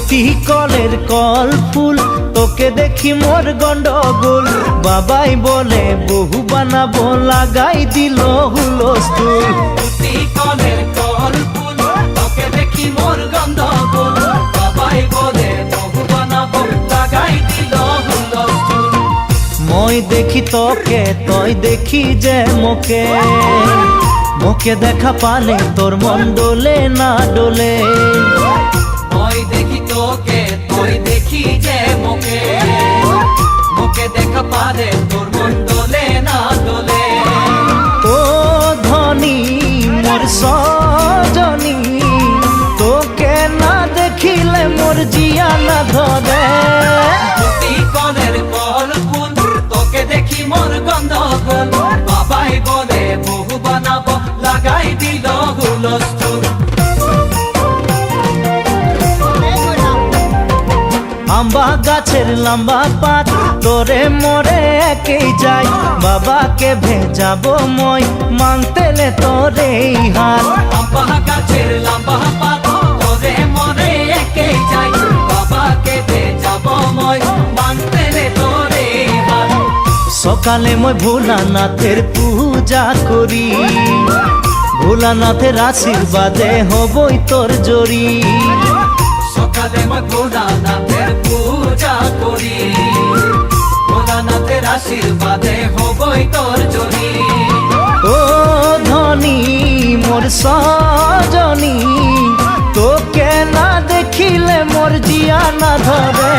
পুতি কলের কল ফুল, তোকে দেখি মোর গন্ডগোল। বাবাই বলে বহু বানাবো, লাগাই দিল হুলস্থুল। পুতি কলের কল ফুল, তোকে দেখি মোর গন্ডগোল। বাবাই বলে বহু বানাবো, লাগাই দিল হুলস্থুল। মই দেখি তোকে, তই দেখি যে মোকে, মোকে দেখা পালে তোর মন ডোলে না ডোলে। মই দেখি তোকে, তুই দেখি যে মোকে, মোকে দেখা পারে তোর মন দোলে না দোলে। ও ধনী মোর সজনী, তোকে না দেখিলে মোর জিয়া না ধরে। পুতি কলের কল ফুল, তোকে দেখি মোর গন্ডগোল। বাবাই বলে বহু বানাবো, লাগাই দিল হুলস্থুল। আম্বা গাছের লম্বা পাত, তোরে মোরে একেই যাই। বাবাকে ভেজাবো মই, মানতেলে তোরে হাত। আম্বা গাছের লম্বা পাত, তোরে মরে একেই যাই। বাবাকে ভেজাবো মই, মানতেলে তোরে হাত। সকালে মই ভোলানাথের পূজা করি, ভোলানাথের আশীর্বাদে হবই তোর জড়ি। সকালে মই ভোলানাথের পূজা করি, ভোলানাথের আশীর্বাদে হবই তোর জড়ি। ও ধনী মোর সজনী, তোকে না দেখিলে মোর জিয়া না ধরে।